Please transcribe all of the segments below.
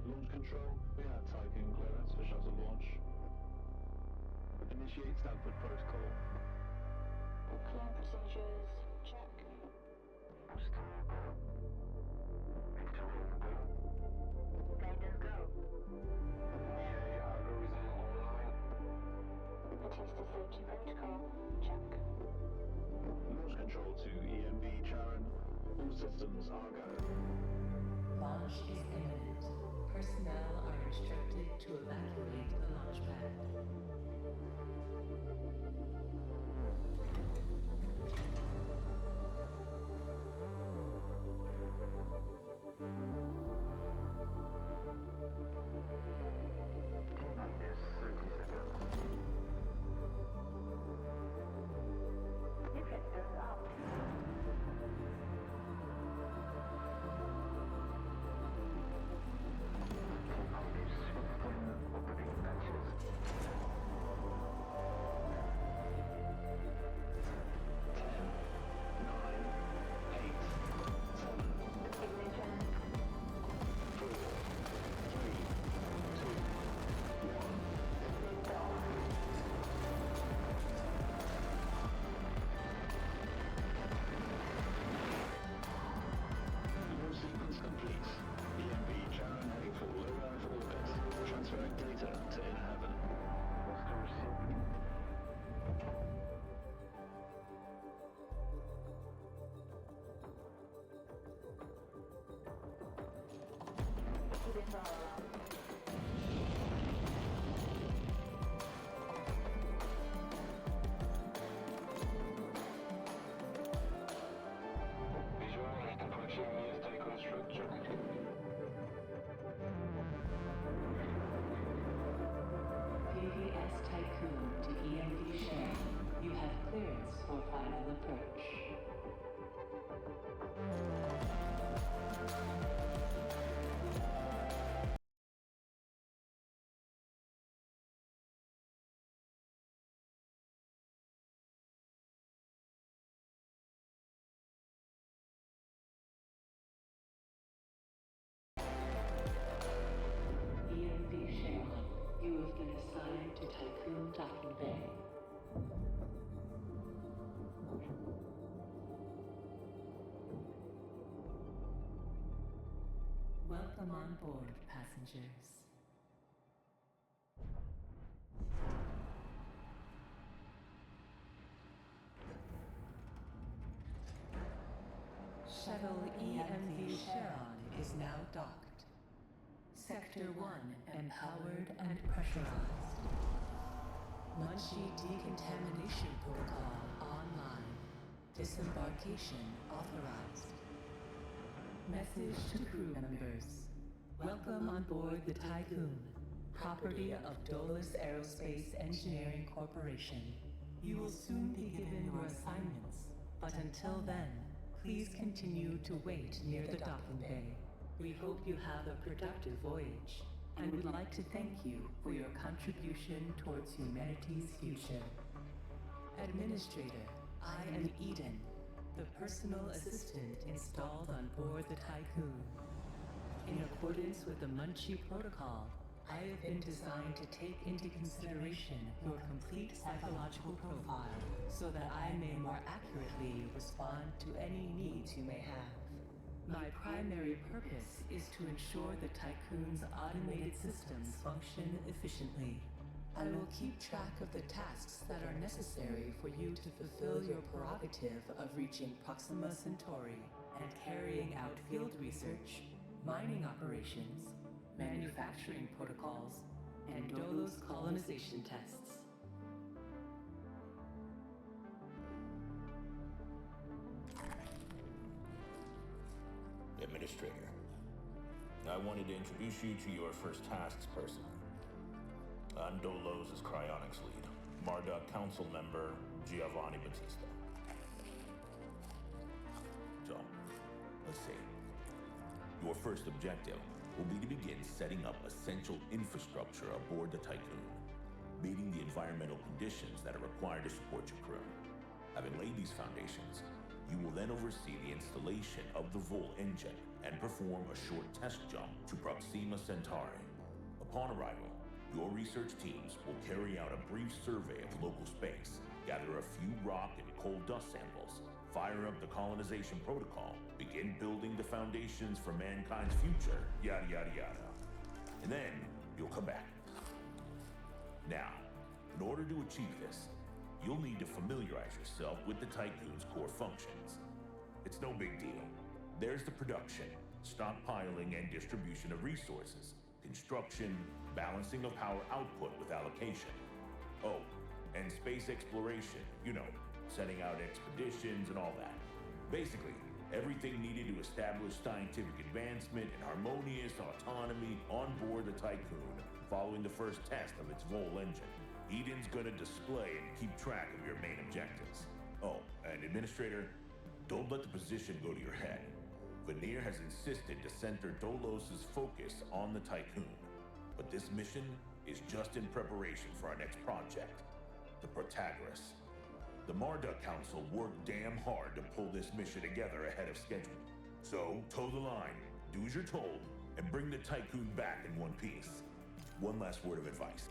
Launch control, we have Tycoon clearance for shuttle launch. Initiate Stanford protocol. Clean procedures, check. Guidance go. EA algorithm online. Attested safety protocol, check. Launch control to EMB Charon. All systems are go. Launch is imminent. Personnel are instructed to evacuate the launch pad. Visualize approaching near Tycoon structure. PPS Tycoon to EMD Share. You have clearance for final approach. EMD Share. You have been assigned to Tycoon Docking Bay. Welcome on board, passengers. Shuttle EMV Charon is now docked. Sector 1 empowered and pressurized. Munchie decontamination protocol online. Disembarkation authorized. Message to crew members. Welcome on board the Tycoon, property of Dolus Aerospace Engineering Corporation. You will soon be given your assignments, but until then, please continue to wait near the docking bay. We hope you have a productive voyage, and would like to thank you for your contribution towards humanity's future. Administrator, I am Eden, the personal assistant installed on board the Tycoon. In accordance with the Munchie Protocol, I have been designed to take into consideration your complete psychological profile so that I may more accurately respond to any needs you may have. My primary purpose is to ensure the Tycoon's automated systems function efficiently. I will keep track of the tasks that are necessary for you to fulfill your prerogative of reaching Proxima Centauri and carrying out field research, mining operations, manufacturing protocols, and Dolos colonization tests. Administrator, I wanted to introduce you to your first tasks personally. I'm Dolos' cryonics lead, Marduk Council member Giovanni Battista. So, let's see. Your first objective will be to begin setting up essential infrastructure aboard the Tycoon, meeting the environmental conditions that are required to support your crew. Having laid these foundations, You will then oversee the installation of the Vol engine and perform a short test jump to Proxima Centauri. Upon arrival, your research teams will carry out a brief survey of local space, gather a few rock and coal dust samples, fire up the colonization protocol, begin building the foundations for mankind's future, yada yada yada. And then you'll come back. Now, in order to achieve this, you'll need to familiarize yourself with the Tycoon's core functions. It's no big deal. There's the production, stockpiling and distribution of resources, construction, balancing of power output with allocation. Oh, and space exploration, you know, setting out expeditions and all that. Basically, everything needed to establish scientific advancement and harmonious autonomy on board the Tycoon following the first test of its Vol engine. Eden's gonna display and keep track of your main objectives. Oh, and Administrator, don't let the position go to your head. Veneer has insisted to center Dolos's focus on the Tycoon. But this mission is just in preparation for our next project, the Protagoras. The Marduk Council worked damn hard to pull this mission together ahead of schedule. So, toe the line, do as you're told, and bring the Tycoon back in one piece. One last word of advice.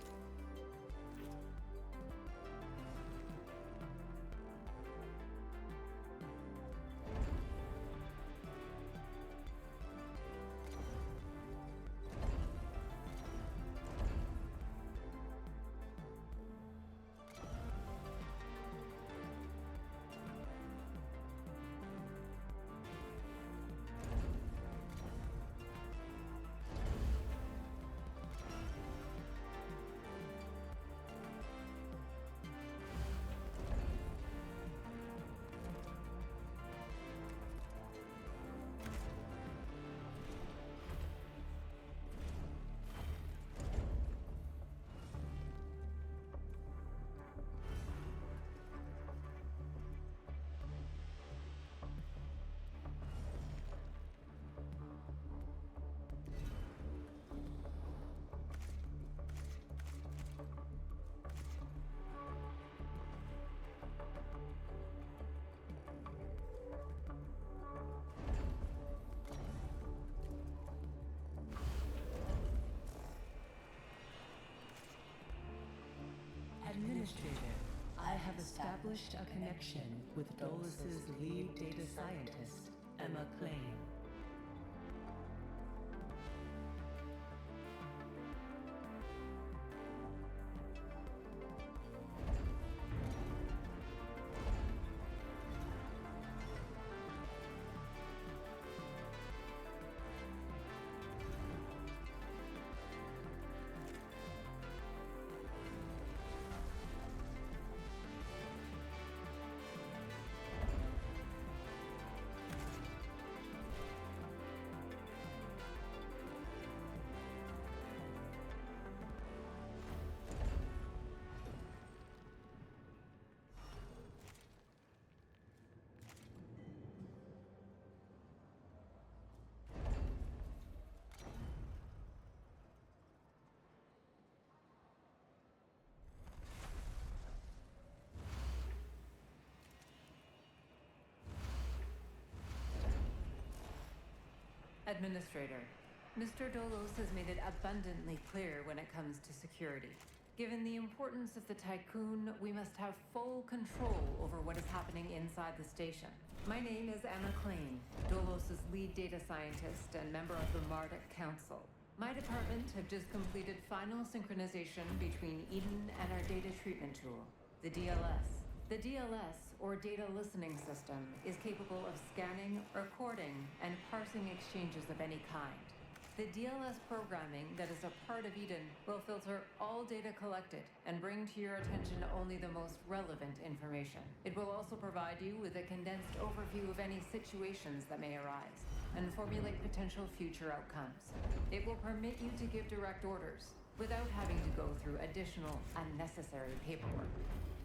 Administrator, I have established a connection with Dolos's lead data scientist, Emma Klein. Administrator, Mr. Dolos has made it abundantly clear when it comes to security. Given the importance of the Tycoon, we must have full control over what is happening inside the station. My name is Emma Klein, Dolos's lead data scientist and member of the Marduk Council. My department have just completed final synchronization between Eden and our data treatment tool, the DLS. The DLS, or Data Listening System, is capable of scanning, recording, and parsing exchanges of any kind. The DLS programming that is a part of Eden will filter all data collected and bring to your attention only the most relevant information. It will also provide you with a condensed overview of any situations that may arise and formulate potential future outcomes. It will permit you to give direct orders without having to go through additional unnecessary paperwork.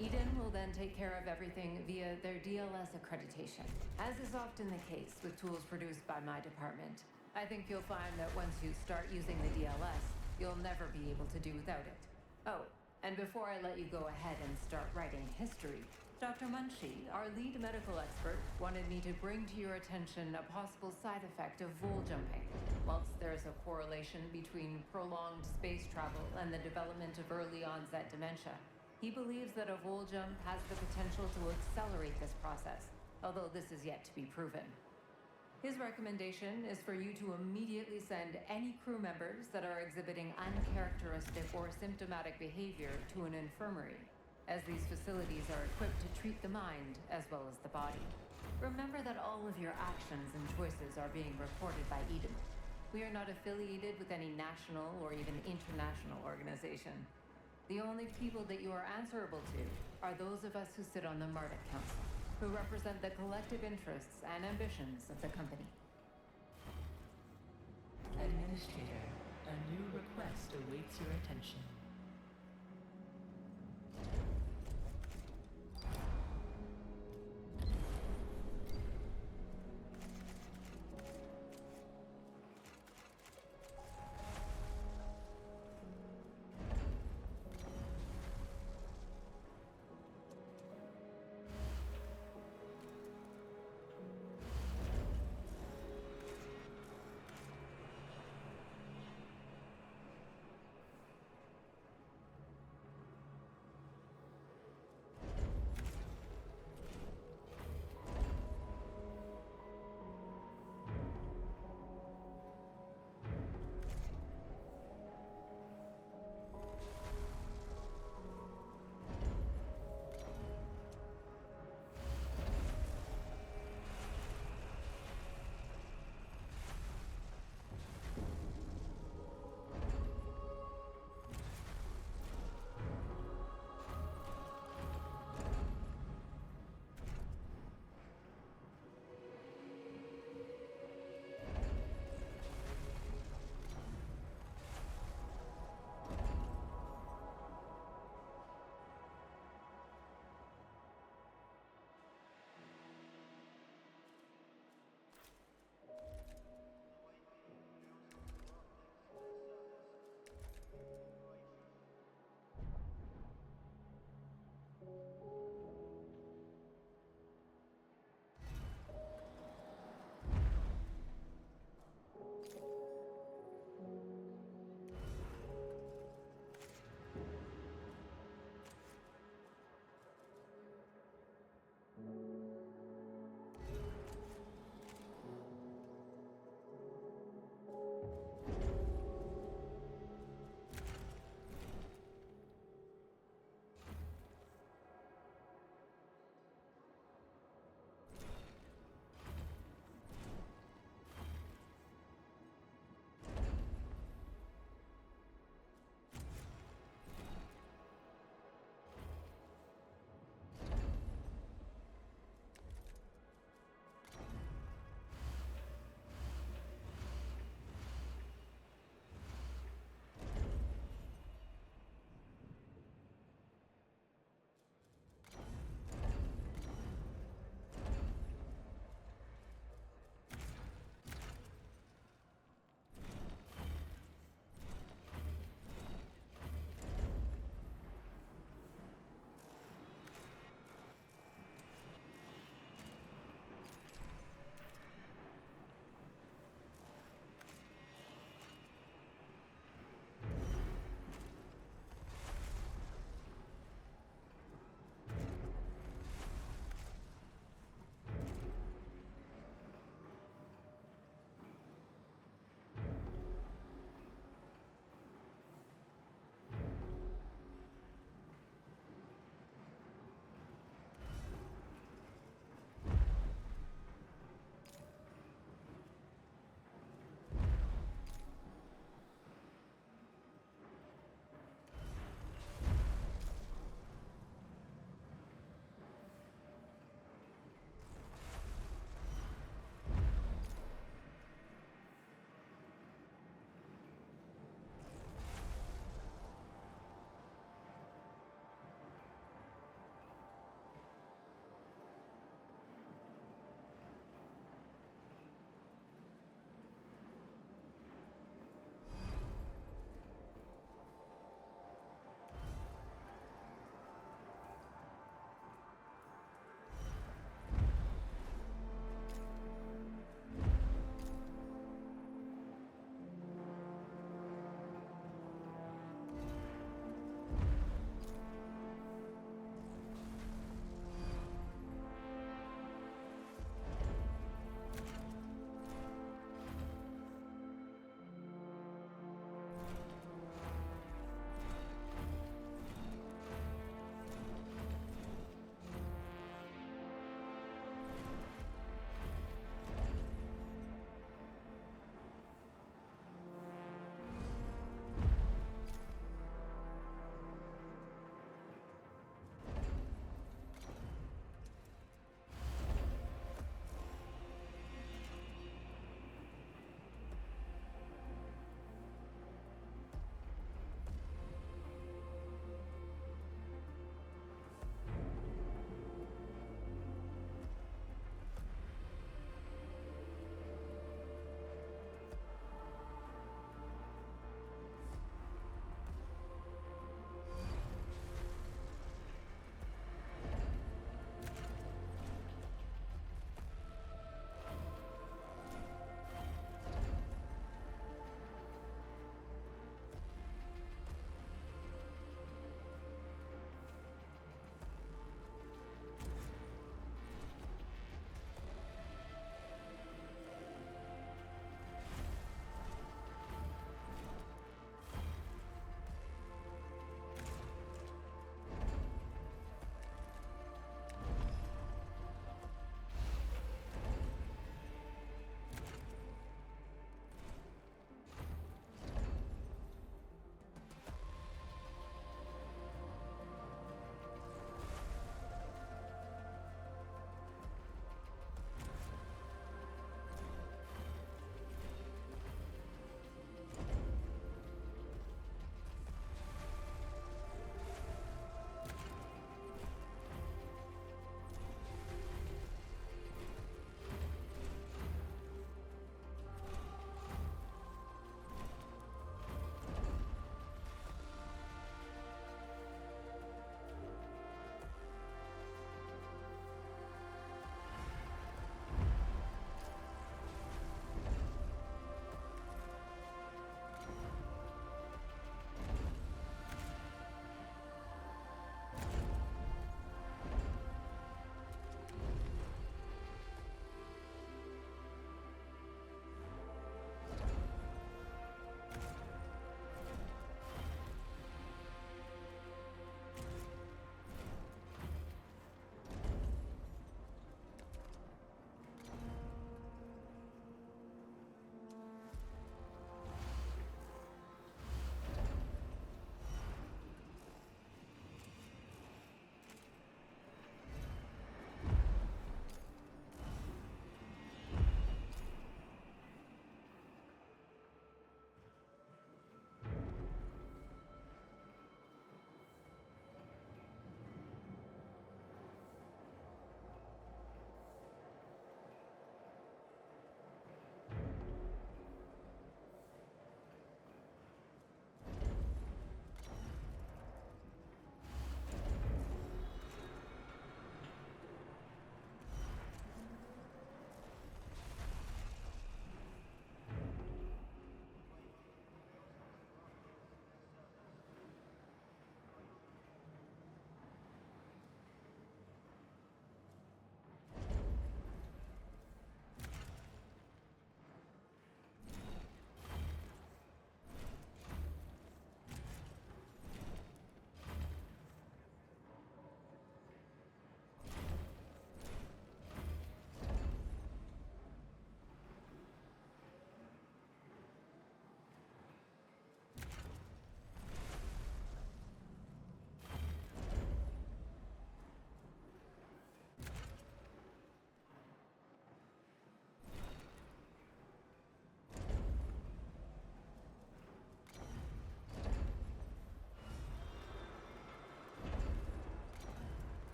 Eden will then take care of everything via their DLS accreditation. As is often the case with tools produced by my department, I think you'll find that once you start using the DLS, you'll never be able to do without it. Oh, and before I let you go ahead and start writing history, Dr. Munchie, our lead medical expert, wanted me to bring to your attention a possible side effect of vol jumping. Whilst there's a correlation between prolonged space travel and the development of early onset dementia, he believes that a vol jump has the potential to accelerate this process, although this is yet to be proven. His recommendation is for you to immediately send any crew members that are exhibiting uncharacteristic or symptomatic behavior to an infirmary, as these facilities are equipped to treat the mind as well as the body. Remember that all of your actions and choices are being reported by Eden. We are not affiliated with any national or even international organization. The only people that you are answerable to are those of us who sit on the Marduk Council, who represent the collective interests and ambitions of the company. Administrator, a new request awaits your attention.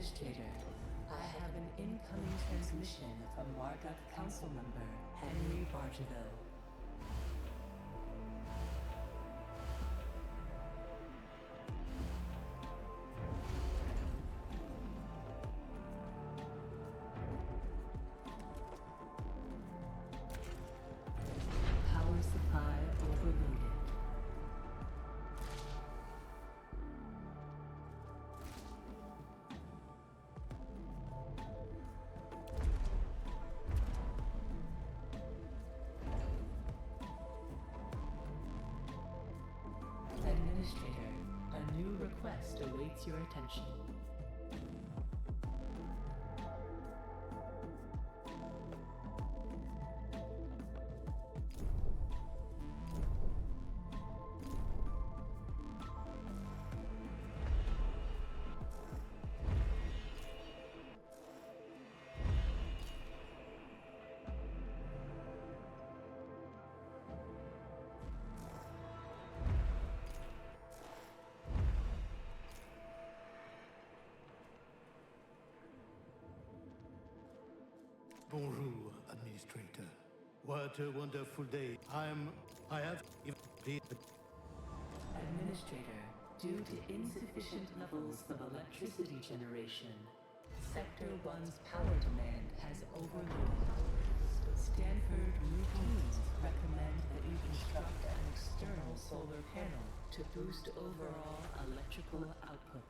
Administrator, I have an incoming transmission from Marduk Council member Henry Bargeville. Power supply overloaded. Administrator, a new request awaits your attention. Bonjour, Administrator. What a wonderful day. I have... Administrator, due to insufficient levels of electricity generation, Sector 1's power demand has overloaded. Stanford routines recommend that you construct an external solar panel to boost overall electrical output.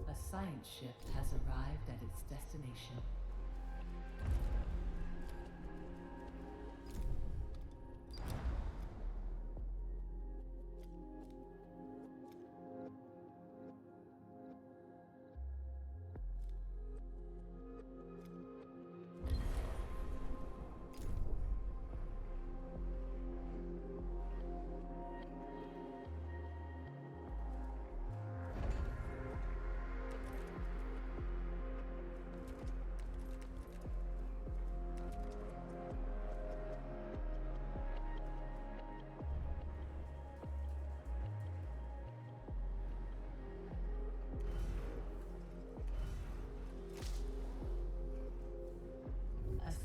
A science ship has arrived at its destination.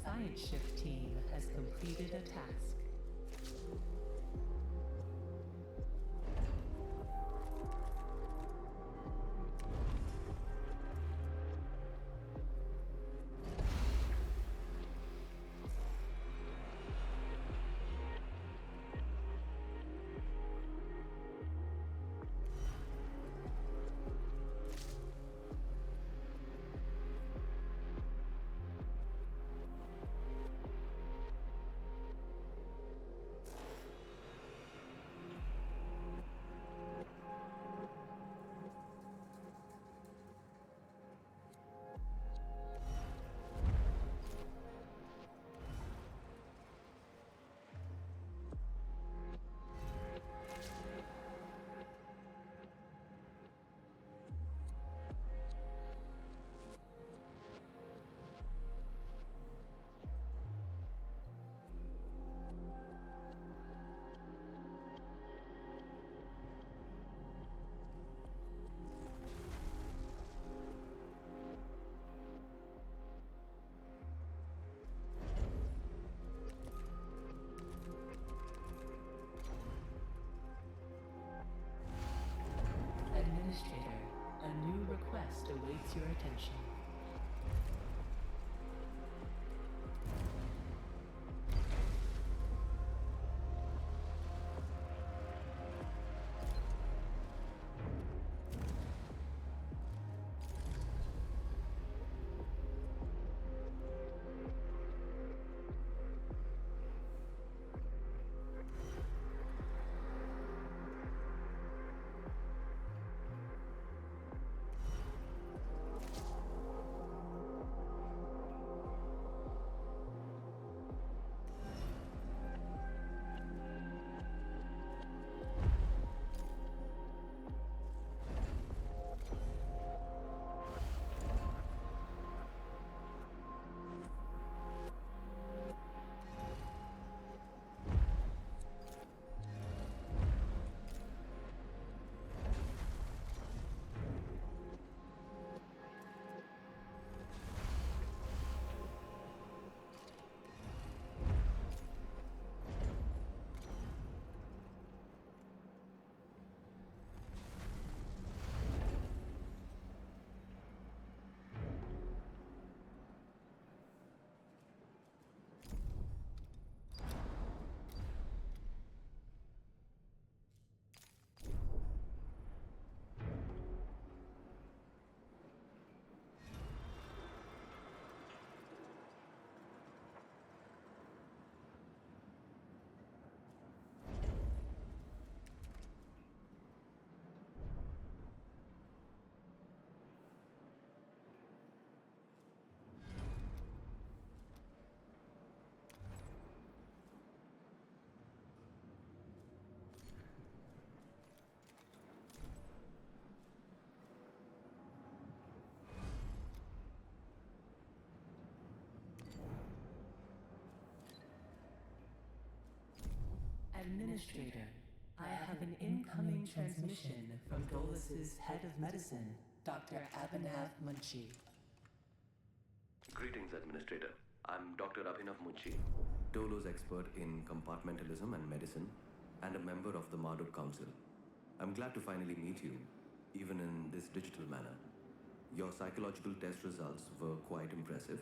Science ship team has completed a task. Administrator, a new request awaits your attention. Administrator, I have an incoming transmission from Dolus's head of medicine, Dr. Abhinav Munshi. Greetings, Administrator. I'm Dr. Abhinav Munshi, Dolo's expert in compartmentalism and medicine, and a member of the Marduk Council. I'm glad to finally meet you, even in this digital manner. Your psychological test results were quite impressive.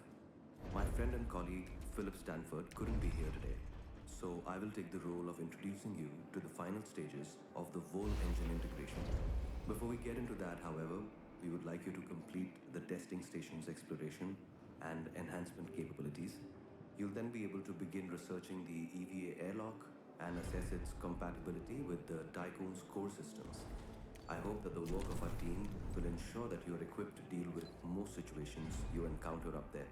My friend and colleague, Philip Stanford, couldn't be here today, so I will take the role of introducing you to the final stages of the Vol engine integration. Before we get into that, however, we would like you to complete the testing station's exploration and enhancement capabilities. You'll then be able to begin researching the EVA airlock and assess its compatibility with the Tycoon's core systems. I hope that the work of our team will ensure that you're equipped to deal with most situations you encounter up there.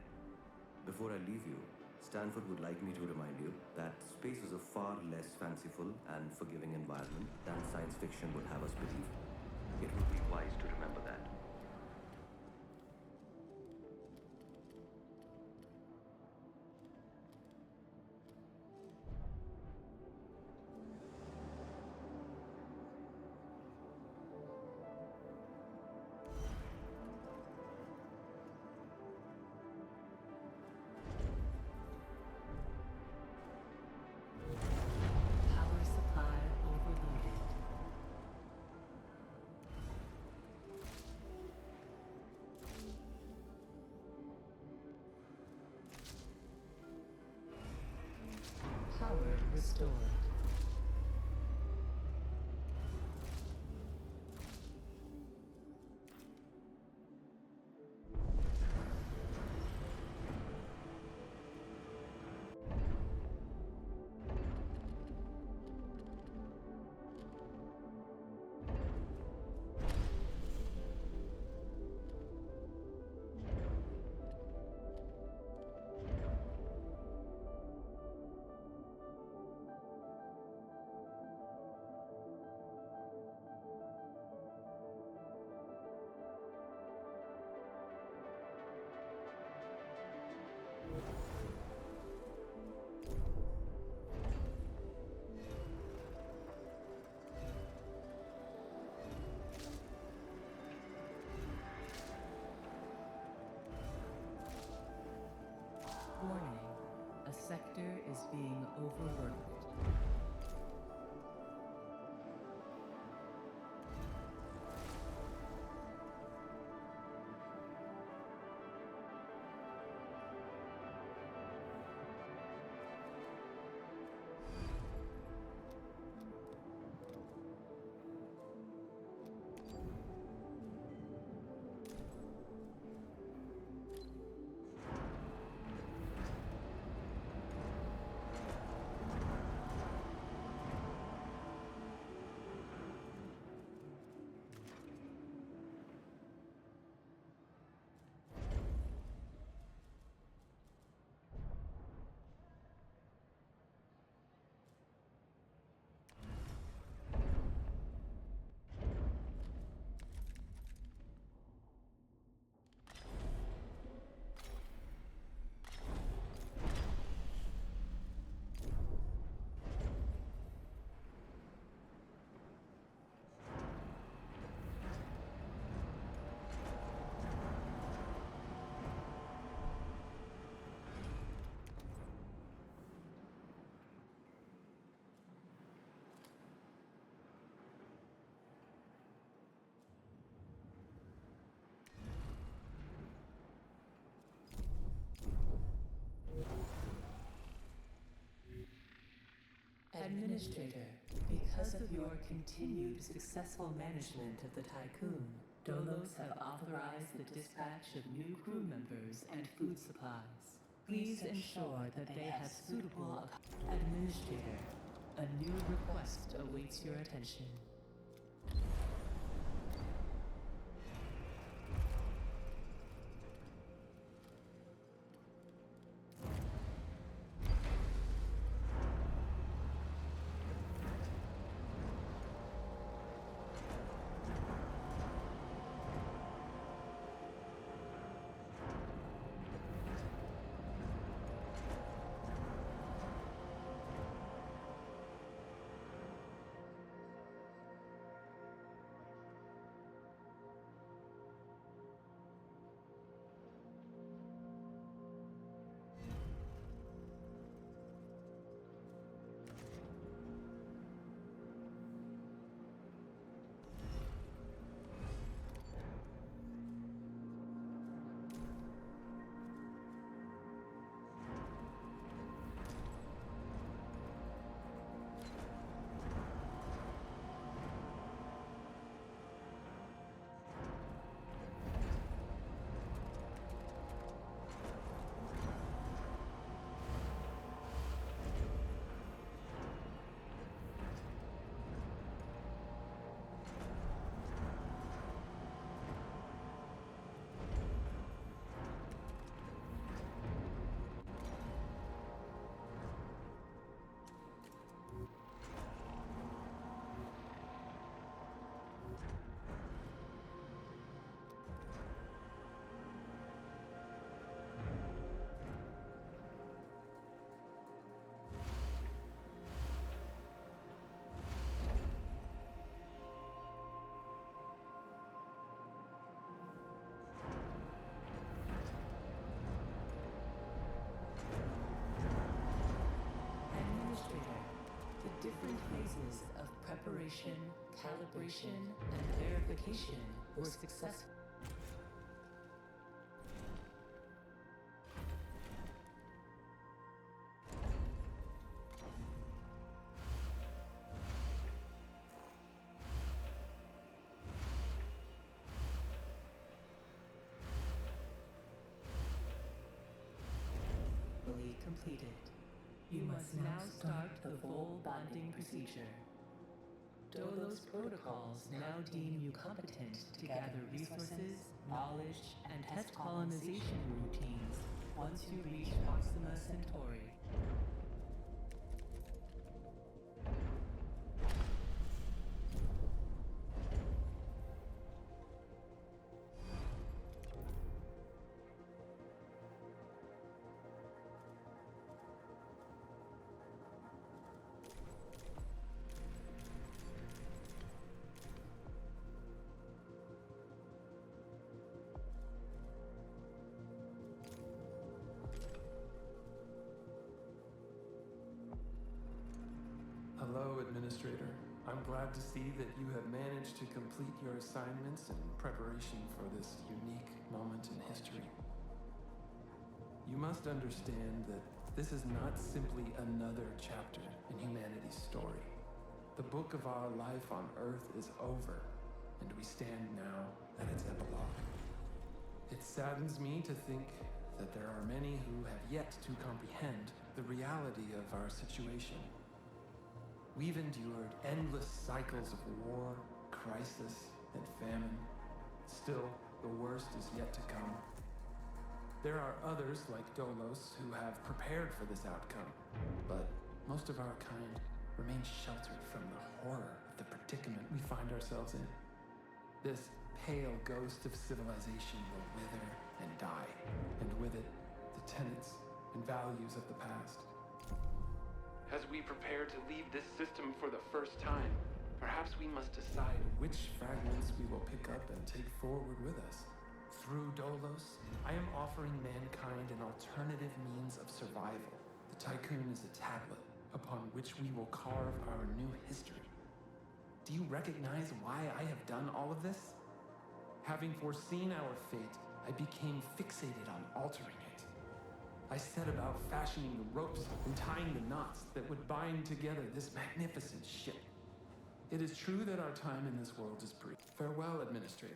Before I leave you, Stanford would like me to remind you that space is a far less fanciful and forgiving environment than science fiction would have us believe. It would be wise to remember that. restored. Warning, a sector is being overworked. Administrator, because of your continued successful management of the Tycoon, Dolos have authorized the dispatch of new crew members and food supplies. Please ensure that they have suitable Administrator, a new request awaits your attention. Different phases of preparation, calibration, and verification were successful. completed. You must now start the Vol bonding procedure. Dolos protocols now deem you competent to gather resources, knowledge, and test colonization routines once you reach Proxima Centauri. Hello, Administrator. I'm glad to see that you have managed to complete your assignments in preparation for this unique moment in history. You must understand that this is not simply another chapter in humanity's story. The book of our life on Earth is over, and we stand now at its epilogue. It saddens me to think that there are many who have yet to comprehend the reality of our situation. We've endured endless cycles of war, crisis, and famine. Still, the worst is yet to come. There are others like Dolos who have prepared for this outcome, but most of our kind remain sheltered from the horror of the predicament we find ourselves in. This pale ghost of civilization will wither and die, and with it, the tenets and values of the past. As we prepare to leave this system for the first time, perhaps we must decide which fragments we will pick up and take forward with us. Through Dolos, I am offering mankind an alternative means of survival. The Tycoon is a tablet upon which we will carve our new history. Do you recognize why I have done all of this? Having foreseen our fate, I became fixated on altering it. I set about fashioning the ropes and tying the knots that would bind together this magnificent ship. It is true that our time in this world is brief. Farewell, Administrator.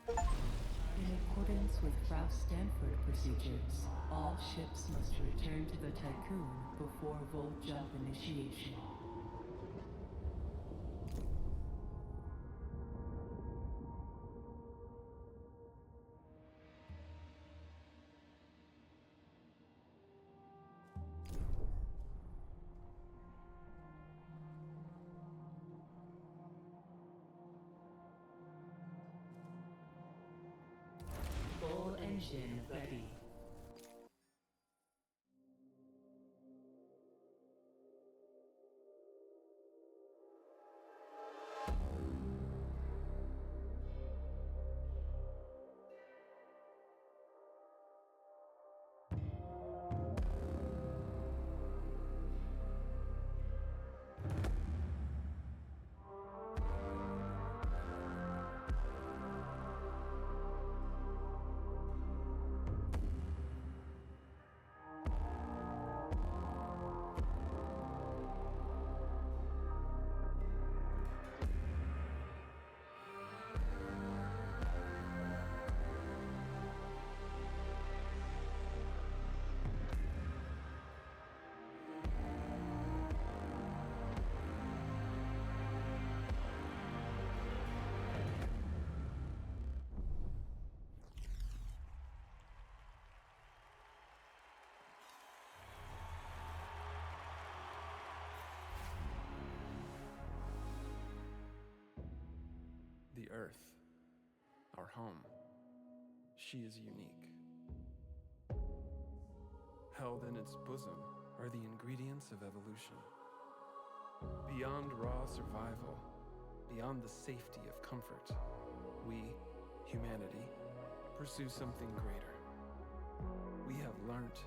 In accordance with Ralph Stanford procedures, all ships must return to the Tycoon before Volt Jump initiation. Engine ready. The Earth, our home, she is unique. Held in its bosom are the ingredients of evolution. Beyond raw survival, beyond the safety of comfort, we, humanity, pursue something greater. We have learnt,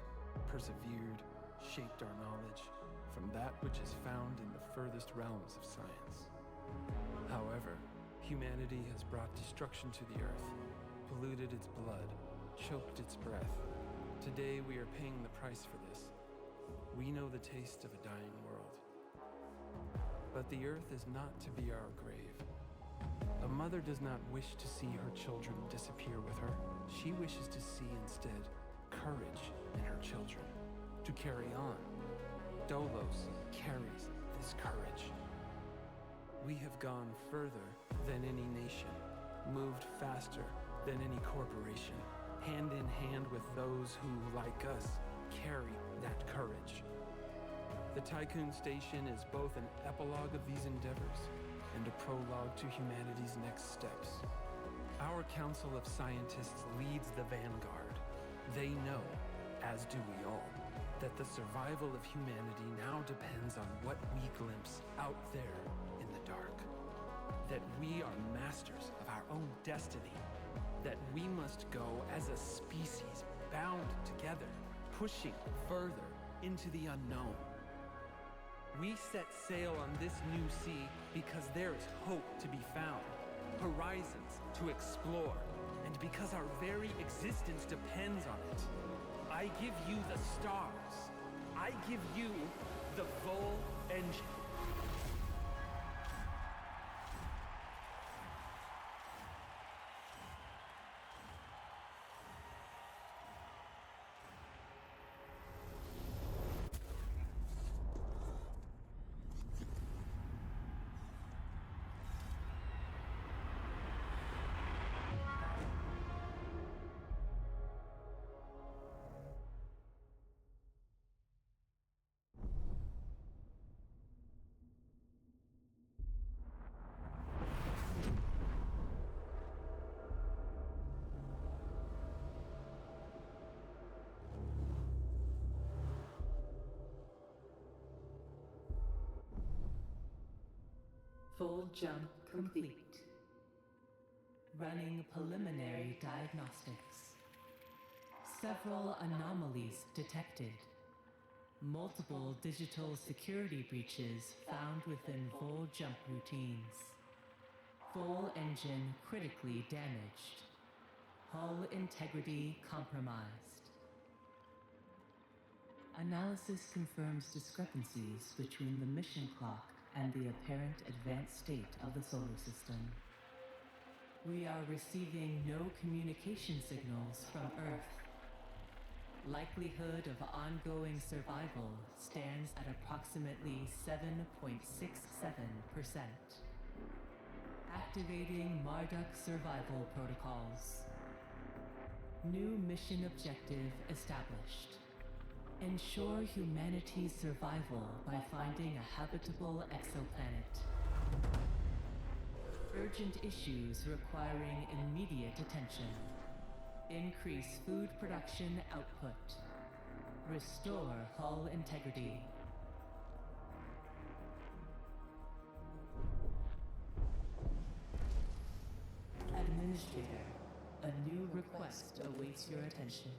persevered, shaped our knowledge from that which is found in the furthest realms of science. However, humanity has brought destruction to the earth, polluted its blood, choked its breath. Today we are paying the price for this. We know the taste of a dying world. But the earth is not to be our grave. A mother does not wish to see her children disappear with her. She wishes to see instead courage in her children, to carry on. Dolos carries this courage. We have gone further than any nation, moved faster than any corporation, hand in hand with those who, like us, carry that courage. The Tycoon station is both an epilogue of these endeavors and a prologue to humanity's next steps. Our Council of Scientists leads the vanguard. They know, as do we all, that the survival of humanity now depends on what we glimpse out there in the dark. That we are masters of our own destiny. That we must go as a species bound together, pushing further into the unknown. We set sail on this new sea because there is hope to be found, horizons to explore, and because our very existence depends on it. I give you the stars. I give you the Vol engine. Full jump complete. Running preliminary diagnostics. Several anomalies detected. Multiple digital security breaches found within full jump routines. Full engine critically damaged. Hull integrity compromised. Analysis confirms discrepancies between the mission clock and the apparent advanced state of the solar system. We are receiving no communication signals from Earth. Likelihood of ongoing survival stands at approximately 7.67%. Activating Marduk survival protocols. New mission objective established. Ensure humanity's survival by finding a habitable exoplanet. Urgent issues requiring immediate attention. Increase food production output. Restore hull integrity. Administrator, a new request awaits your attention.